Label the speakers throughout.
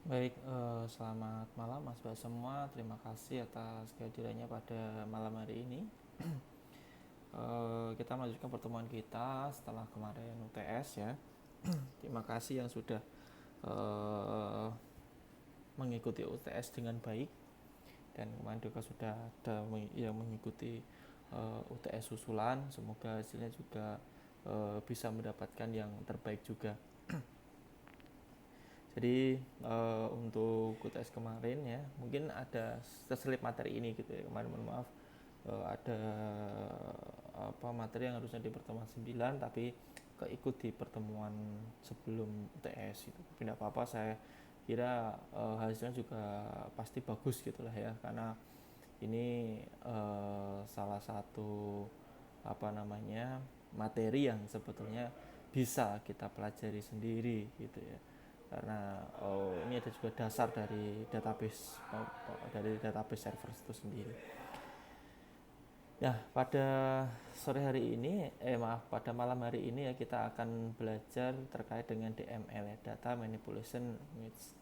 Speaker 1: Baik, selamat malam Mas Bas semua. Terima kasih atas kehadirannya pada malam hari ini. Kita melanjutkan pertemuan kita setelah kemarin UTS ya. Terima kasih yang sudah eh, mengikuti UTS dengan baik, dan kemarin juga sudah ada yang mengikuti UTS susulan. Semoga hasilnya juga bisa mendapatkan yang terbaik juga. Jadi untuk UTS kemarin ya, mungkin ada terselip materi ini gitu ya. Kemarin mohon maaf, ada apa materi yang harusnya di pertemuan 9 tapi keikut di pertemuan sebelum UTS itu. Tapi tidak apa-apa, saya kira hasilnya juga pasti bagus gitulah ya, karena ini salah satu apa namanya materi yang sebetulnya bisa kita pelajari sendiri gitu ya, karena ini ada juga dasar dari database server itu sendiri. Nah, pada sore hari ini, pada malam hari ini ya, kita akan belajar terkait dengan DML ya, Data Manipulation Methods.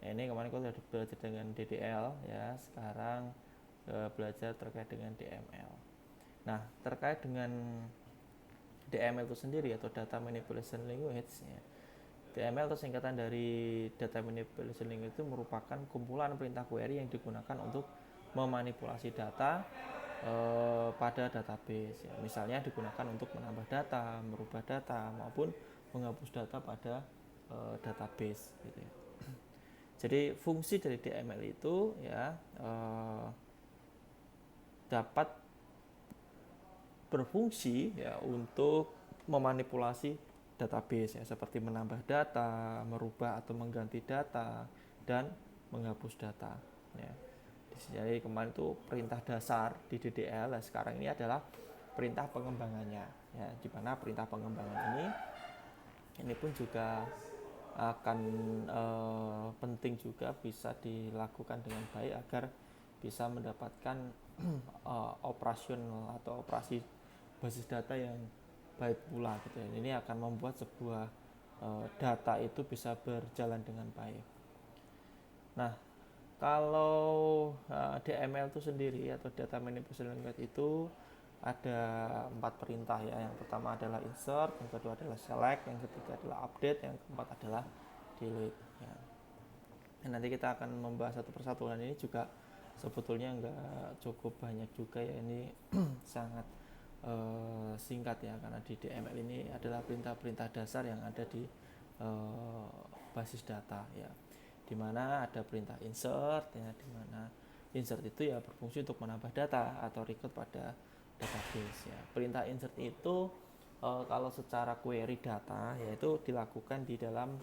Speaker 1: Ya, ini kemarin kita sudah belajar dengan DDL ya, sekarang belajar terkait dengan DML. Nah, terkait dengan DML itu sendiri atau Data Manipulation Language ya. DML atau singkatan dari Data Manipulation Language itu merupakan kumpulan perintah query yang digunakan untuk memanipulasi data pada database ya. Misalnya digunakan untuk menambah data, merubah data maupun menghapus data pada database gitu ya. Jadi fungsi dari DML itu ya dapat berfungsi ya untuk memanipulasi database ya, seperti menambah data, merubah atau mengganti data, dan menghapus data ya. Jadi kemarin itu perintah dasar di DDL, nah sekarang ini adalah perintah pengembangannya ya, di mana perintah pengembangan ini pun juga akan penting juga bisa dilakukan dengan baik agar bisa mendapatkan operasional atau operasi basis data yang baik pula gitu ya. Ini akan membuat sebuah data itu bisa berjalan dengan baik. Nah, kalau DML itu sendiri atau Data Manipulation Language itu ada 4 perintah ya. Yang pertama adalah insert, yang kedua adalah select, yang ketiga adalah update, yang keempat adalah delete ya. Dan nanti kita akan membahas satu persatu, dan ini juga sebetulnya nggak cukup banyak juga ya, ini sangat singkat ya, karena di DML ini adalah perintah-perintah dasar yang ada di basis data ya, dimana ada perintah insert ya, dimana insert itu ya berfungsi untuk menambah data atau record pada database ya. Perintah insert itu kalau secara query data yaitu dilakukan di dalam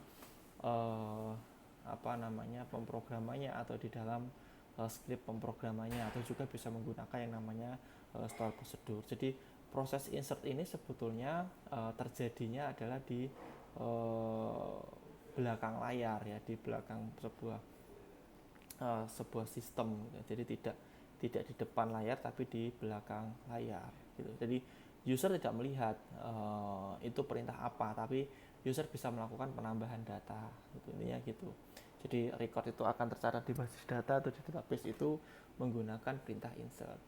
Speaker 1: uh, apa namanya pemrogramannya atau di dalam script pemrogramannya, atau juga bisa menggunakan yang namanya store prosedur. Jadi proses insert ini sebetulnya terjadinya adalah di belakang layar ya, di belakang sebuah sistem. Jadi tidak di depan layar tapi di belakang layar gitu. Jadi user tidak melihat itu perintah apa, tapi user bisa melakukan penambahan data gitu, intinya gitu. Jadi record itu akan tercatat di basis data atau di database itu menggunakan perintah insert.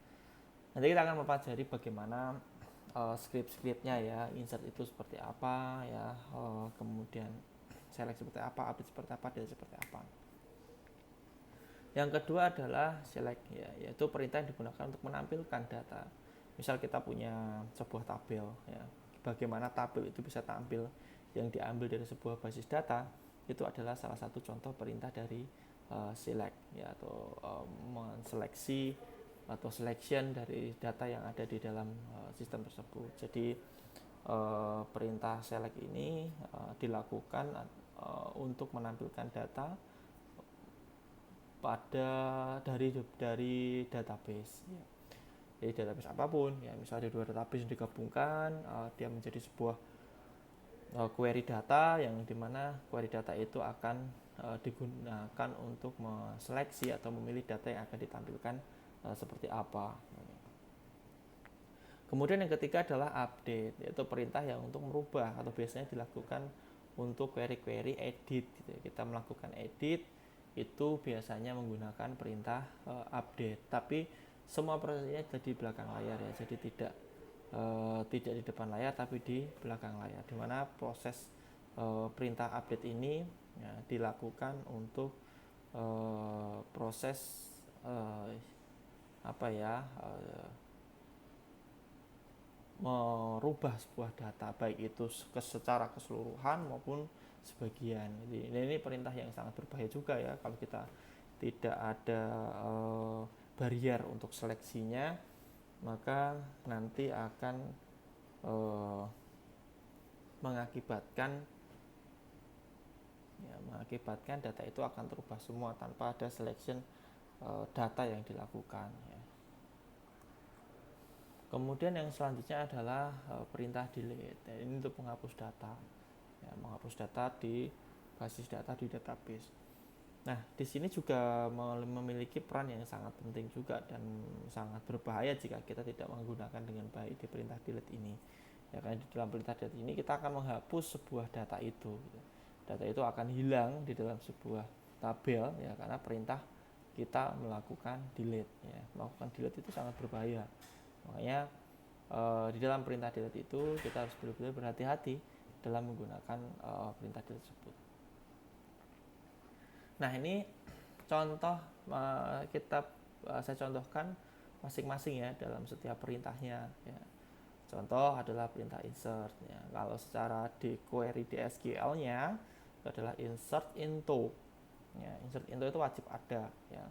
Speaker 1: Nanti kita akan mempelajari bagaimana script-scriptnya ya, insert itu seperti apa ya, kemudian select seperti apa, update seperti apa, dan seperti apa. Yang kedua adalah select ya, yaitu perintah yang digunakan untuk menampilkan data. Misal kita punya sebuah tabel ya, bagaimana tabel itu bisa tampil yang diambil dari sebuah basis data, itu adalah salah satu contoh perintah dari select ya, atau menseleksi atau selection dari data yang ada di dalam sistem tersebut. Jadi perintah select ini dilakukan untuk menampilkan data pada dari database ya. Jadi database apapun ya, misalnya ada dua database yang digabungkan, dia menjadi sebuah query data, yang dimana query data itu akan digunakan untuk menseleksi atau memilih data yang akan ditampilkan seperti apa. Kemudian yang ketiga adalah update, yaitu perintah yang untuk merubah atau biasanya dilakukan untuk query-query edit gitu ya. Kita melakukan edit itu biasanya menggunakan perintah update, tapi semua prosesnya jadi di belakang layar ya, jadi tidak di depan layar tapi di belakang layar, dimana proses perintah update ini ya, dilakukan untuk proses apa ya merubah sebuah data, baik itu secara keseluruhan maupun sebagian. Jadi ini perintah yang sangat berbahaya juga ya, kalau kita tidak ada barrier untuk seleksinya, maka nanti akan mengakibatkan data itu akan terubah semua tanpa ada selection data yang dilakukan ya. Kemudian yang selanjutnya adalah perintah delete. Ini untuk menghapus data ya, menghapus data di basis data di database. Nah, di sini juga memiliki peran yang sangat penting juga dan sangat berbahaya jika kita tidak menggunakan dengan baik di perintah delete ini. Ya, karena di dalam perintah delete ini kita akan menghapus sebuah data itu. Data itu akan hilang di dalam sebuah tabel ya, karena perintah kita melakukan delete ya. Melakukan delete itu sangat berbahaya. Makanya di dalam perintah delete itu kita harus benar-benar berhati-hati dalam menggunakan perintah delete tersebut. Nah, ini contoh saya contohkan masing-masing ya dalam setiap perintahnya ya. Contoh adalah perintah insert ya. Kalau secara di query di SQL-nya itu adalah insert into ya. Insert into itu wajib ada ya.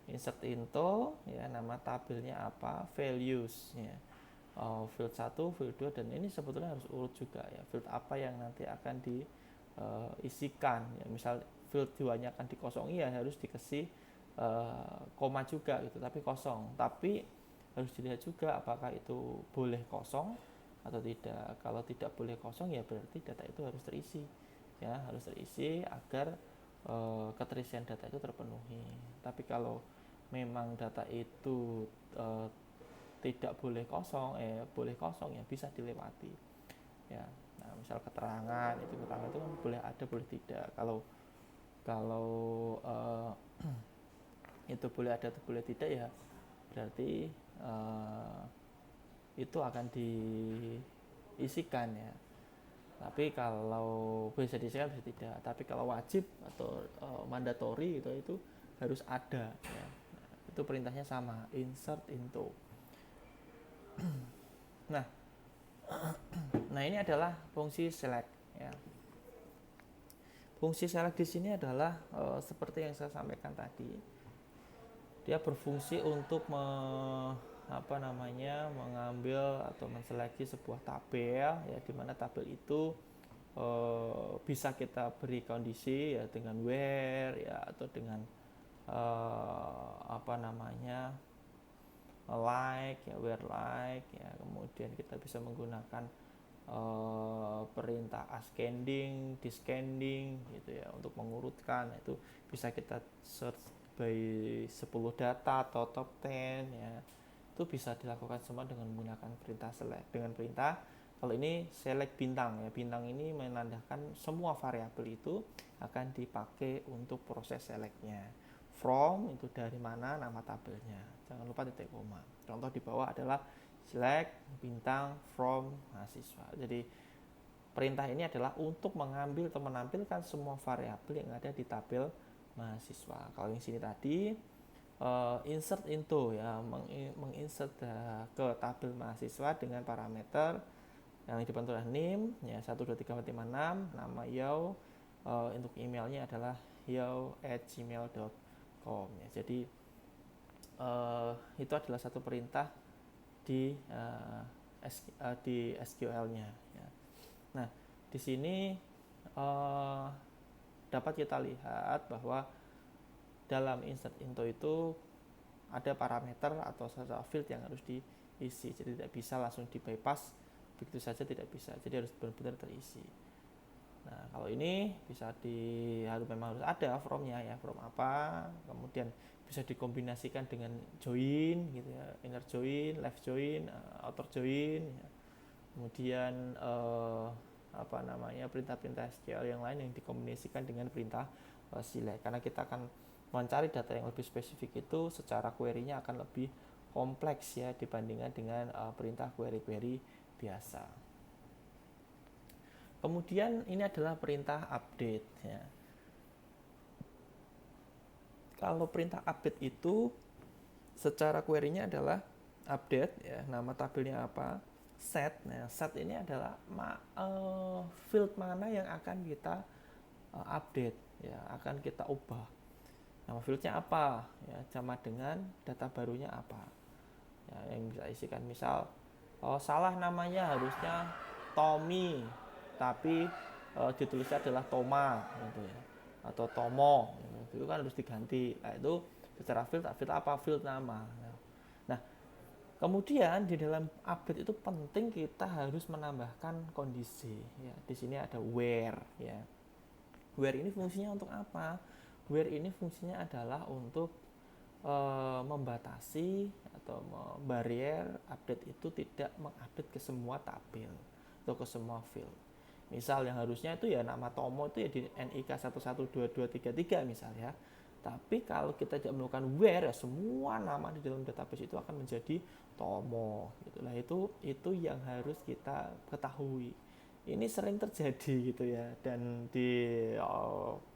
Speaker 1: Insert into ya, nama tabelnya apa, values ya. Field 1, field 2, dan ini sebetulnya harus urut juga ya, field apa yang nanti akan diisikan ya. Misal field 2 nya akan dikosongi ya harus dikasih koma juga gitu, tapi kosong. Tapi harus dilihat juga apakah itu boleh kosong atau tidak. Kalau tidak boleh kosong ya berarti data itu harus terisi ya, harus terisi agar keterisian data itu terpenuhi. Tapi kalau memang data itu tidak boleh kosong, boleh kosong ya bisa dilewati ya. Nah, misal keterangan itu kan boleh ada boleh tidak. Kalau itu boleh ada atau boleh tidak ya berarti itu akan diisikan ya. Tapi kalau bisa diisikan bisa tidak. Tapi kalau wajib atau mandatory itu harus ada ya. Itu perintahnya sama, insert into. Nah, ini adalah fungsi select ya. Fungsi select di sini adalah seperti yang saya sampaikan tadi. Dia berfungsi untuk mengambil atau menseleksi sebuah tabel ya, di mana tabel itu bisa kita beri kondisi ya dengan where ya, atau dengan like ya, where like ya. Kemudian kita bisa menggunakan perintah ascending, descending gitu ya untuk mengurutkan. Itu bisa kita search by 10 data atau top 10 ya. Itu bisa dilakukan semua dengan menggunakan perintah select. Dengan perintah, kalau ini select bintang ya, bintang ini menandakan semua variabel itu akan dipakai untuk proses selectnya. From itu dari mana, nama tabelnya, jangan lupa titik koma. Contoh di bawah adalah select bintang from mahasiswa. Jadi perintah ini adalah untuk mengambil atau menampilkan semua variabel yang ada di tabel mahasiswa. Kalau yang sini tadi insert into ya, menginsert ke tabel mahasiswa dengan parameter yang dibantu oleh name ya, 1 2 3 4 5 6, nama Yao, untuk emailnya adalah yao@gmail.com ya. Jadi itu adalah satu perintah di SQL-nya ya. Nah, di sini dapat kita lihat bahwa dalam insert into itu ada parameter atau field yang harus diisi. Jadi tidak bisa langsung di bypass begitu saja, tidak bisa. Jadi harus benar-benar terisi. Nah, kalau ini memang harus ada from-nya ya, from apa, kemudian bisa dikombinasikan dengan join gitu ya, inner join, left join, outer join ya. Kemudian perintah-perintah SQL yang lain yang dikombinasikan dengan perintah select, karena kita akan mencari data yang lebih spesifik itu secara query-nya akan lebih kompleks ya dibandingkan dengan perintah query-query biasa. Kemudian ini adalah perintah update ya. Kalau perintah update itu secara query-nya adalah update ya, nama tabelnya apa, set. Nah, set ini adalah field mana yang akan kita update ya, akan kita ubah. Nama fieldnya apa ya, sama dengan data barunya apa ya, yang bisa isikan. Misal salah namanya, harusnya Tommy tapi ditulisnya adalah Toma gitu ya, atau Tomo gitu. Itu kan harus diganti. Nah, itu secara field apa, field nama. Nah, kemudian di dalam update itu penting kita harus menambahkan kondisi ya. Di sini ada where ya. Where ini fungsinya untuk apa? Where ini fungsinya adalah untuk membatasi atau barrier update itu tidak mengupdate ke semua tabel atau ke semua field. Misal yang harusnya itu ya nama Tomo itu ya di NIK 112233 misal ya. Tapi kalau kita tidak melakukan where ya semua nama di dalam database itu akan menjadi Tomo gitu. Nah, itu yang harus kita ketahui. Ini sering terjadi gitu ya, dan di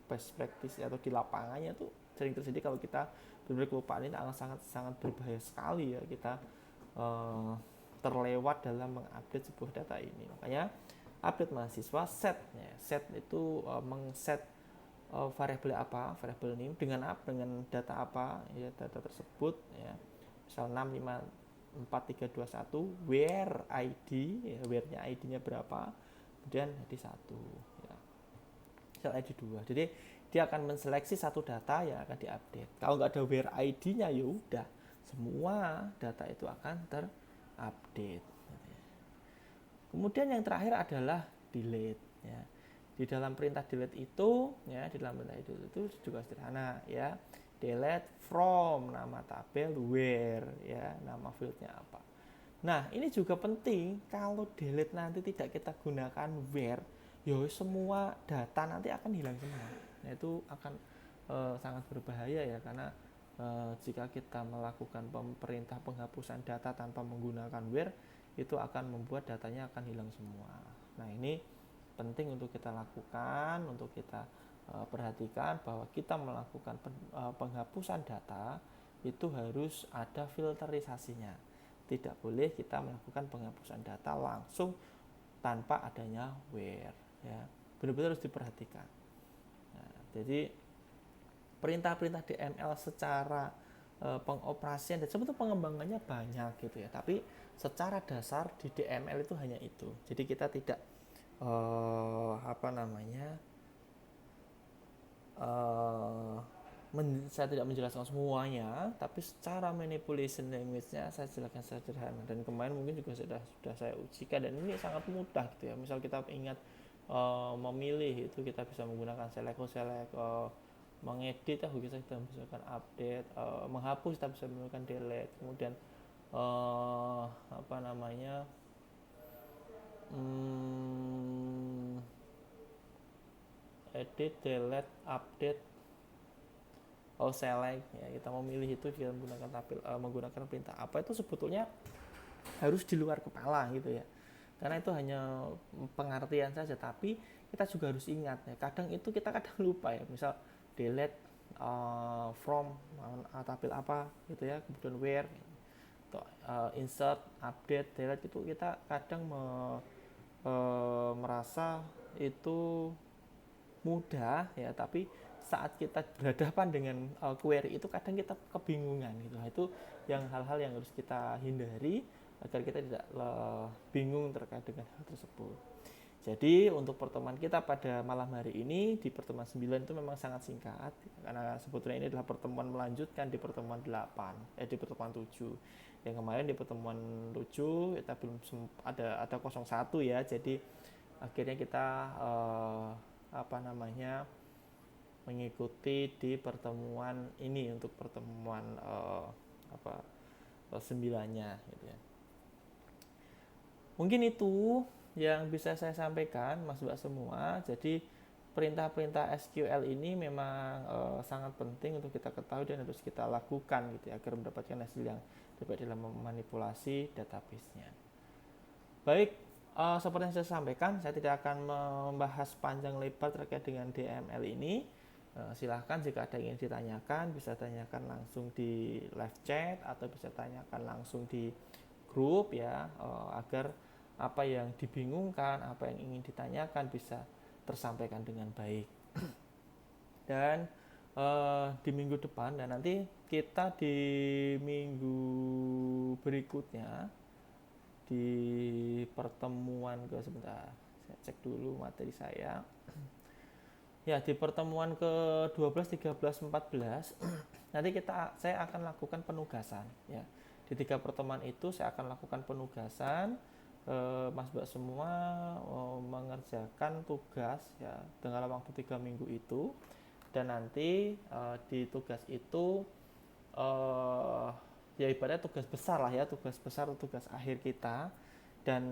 Speaker 1: best practice atau di lapangannya tuh sering terjadi kalau kita benar-benar kelupaan. Ini sangat berbahaya sekali ya kita terlewat dalam mengupdate sebuah data ini. Makanya update mahasiswa set ya. Set itu mengset variabel apa, variabel name dengan data apa ya, data tersebut ya. Misal 65431 where ID ya, where-nya ID-nya berapa, kemudian ID 1 ya. Misal ID 2. Jadi dia akan menseleksi satu data yang akan diupdate. Kalau nggak ada where ID-nya ya udah semua data itu akan terupdate. Kemudian yang terakhir adalah delete ya. Di dalam perintah delete itu ya, di dalam perintah itu juga sederhana ya. Delete from nama tabel where ya, nama fieldnya apa. Nah, ini juga penting. Kalau delete nanti tidak kita gunakan where, ya semua data nanti akan hilang semua. Nah, itu akan sangat berbahaya ya, karena jika kita melakukan perintah penghapusan data tanpa menggunakan where, itu akan membuat datanya akan hilang semua. Nah, ini penting untuk kita lakukan, untuk kita perhatikan bahwa kita melakukan penghapusan data itu harus ada filterisasinya. Tidak boleh kita melakukan penghapusan data langsung tanpa adanya where ya. Benar-benar harus diperhatikan. Nah, jadi perintah-perintah DML secara pengoperasian dan sebetulnya pengembangannya banyak gitu ya, tapi secara dasar di DML itu hanya itu. Jadi kita tidak saya tidak menjelaskan semuanya, tapi secara manipulation language-nya saya jelaskan sederhana, dan kemarin mungkin juga sudah saya ujikan, dan ini sangat mudah gitu ya. Misal kita ingat memilih itu kita bisa menggunakan select, mengedit kita bisa menggunakan update, menghapus kita bisa menggunakan delete, kemudian edit, delete, update, select ya, kita memilih itu kita menggunakan perintah apa, itu sebetulnya harus di luar kepala gitu ya, karena itu hanya pengertian saja, tapi kita juga harus ingat ya, kadang kita lupa ya. Misal delete from tabel apa gitu ya, kemudian where, insert, update, delete, itu kita kadang merasa itu mudah ya, tapi saat kita berhadapan dengan query itu kadang kita kebingungan gitu. Itu hal-hal yang harus kita hindari agar kita tidak bingung terkait dengan hal tersebut. Jadi untuk pertemuan kita pada malam hari ini di pertemuan 9 itu memang sangat singkat, karena sebetulnya ini adalah pertemuan melanjutkan di pertemuan 8, di pertemuan 7. Yang kemarin di pertemuan 7 kita belum ada 01 ya. Jadi akhirnya kita mengikuti di pertemuan ini untuk pertemuan 9-nya gitu ya. Mungkin itu yang bisa saya sampaikan Mas Mbak semua, jadi perintah-perintah SQL ini memang sangat penting untuk kita ketahui dan harus kita lakukan gitu ya, agar mendapatkan hasil yang terbaik dalam memanipulasi database-nya. Baik, seperti yang saya sampaikan, saya tidak akan membahas panjang lebar terkait dengan DML ini. Silahkan jika ada yang ingin ditanyakan, bisa tanyakan langsung di live chat atau bisa tanyakan langsung di grup ya, agar apa yang dibingungkan, apa yang ingin ditanyakan bisa tersampaikan dengan baik. Dan di minggu depan dan nanti kita di minggu berikutnya di pertemuan ke sebentar saya cek dulu materi saya ya, di pertemuan ke 12, 13, 14 nanti saya akan lakukan penugasan ya. Di 3 pertemuan itu saya akan lakukan penugasan Mas Mbak semua mengerjakan tugas ya dengan waktu 3 minggu itu, dan nanti di tugas itu uh, ya ibaratnya tugas besar lah ya, tugas besar tugas akhir kita, dan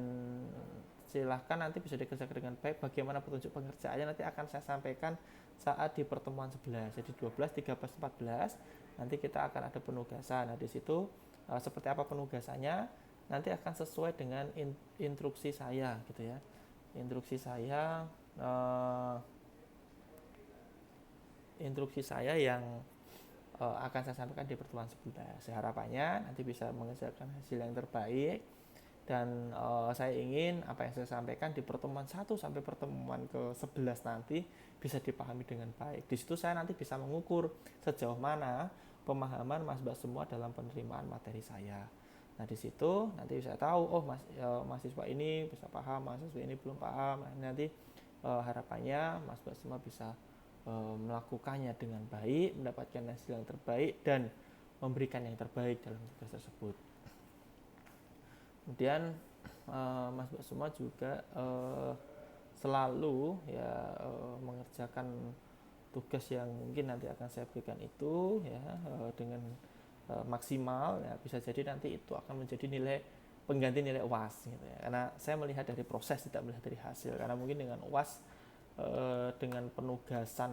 Speaker 1: silahkan nanti bisa dikerjakan dengan baik. Bagaimana petunjuk pengerjaannya nanti akan saya sampaikan saat di pertemuan 11, jadi 12, 13, 14 nanti kita akan ada penugasan. Nah di situ seperti apa penugasannya nanti akan sesuai dengan instruksi saya gitu ya, instruksi saya yang akan saya sampaikan di pertemuan 11. Harapannya nanti bisa mengejarkan hasil yang terbaik, dan saya ingin apa yang saya sampaikan di pertemuan 1 sampai pertemuan ke-11 nanti bisa dipahami dengan baik. Di situ saya nanti bisa mengukur sejauh mana pemahaman Mas Mbak semua dalam penerimaan materi saya. Nah di situ nanti saya tahu, oh mahasiswa ini bisa paham, mahasiswa ini belum paham. Nah, nanti harapannya Mas Mbak semua bisa melakukannya dengan baik, mendapatkan hasil yang terbaik dan memberikan yang terbaik dalam tugas tersebut. Kemudian Mas Mbak semua juga selalu ya mengerjakan tugas yang mungkin nanti akan saya berikan itu ya dengan maksimal ya, bisa jadi nanti itu akan menjadi nilai pengganti nilai UAS gitu ya. Karena saya melihat dari proses, tidak melihat dari hasil. Karena mungkin dengan UAS dengan penugasan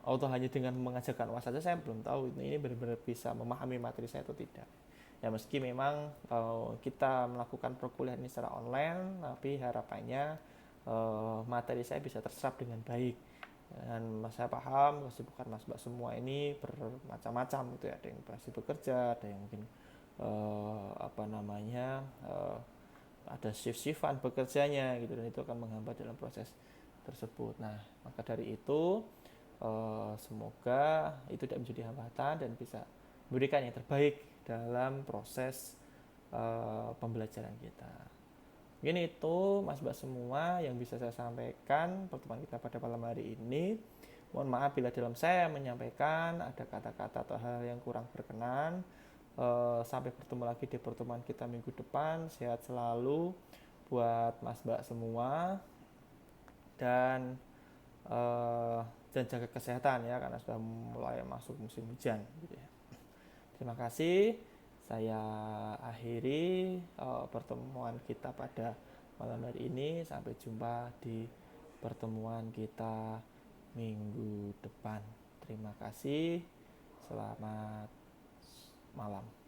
Speaker 1: atau hanya dengan mengajarkan UAS saja, saya belum tahu ini benar-benar bisa memahami materi saya atau tidak. Ya meski memang kita melakukan perkuliahan ini secara online, tapi harapannya materi saya bisa terserap dengan baik. Dan saya paham kesibukan Mas Mbak semua ini bermacam-macam gitu ya, ada yang masih bekerja, ada yang mungkin ada shift-shiftan bekerjanya gitu, dan itu akan menghambat dalam proses tersebut. Nah maka dari itu semoga itu tidak menjadi hambatan dan bisa memberikan yang terbaik dalam proses pembelajaran kita. Mungkin itu Mas Mbak semua yang bisa saya sampaikan pertemuan kita pada malam hari ini. Mohon maaf bila dalam saya menyampaikan ada kata-kata atau hal yang kurang berkenan. Sampai bertemu lagi di pertemuan kita minggu depan. Sehat selalu buat Mas Mbak semua, dan jaga kesehatan ya, karena sudah mulai masuk musim hujan gitu ya. Terima kasih. Saya akhiri pertemuan kita pada malam hari ini. Sampai jumpa di pertemuan kita minggu depan. Terima kasih. Selamat malam.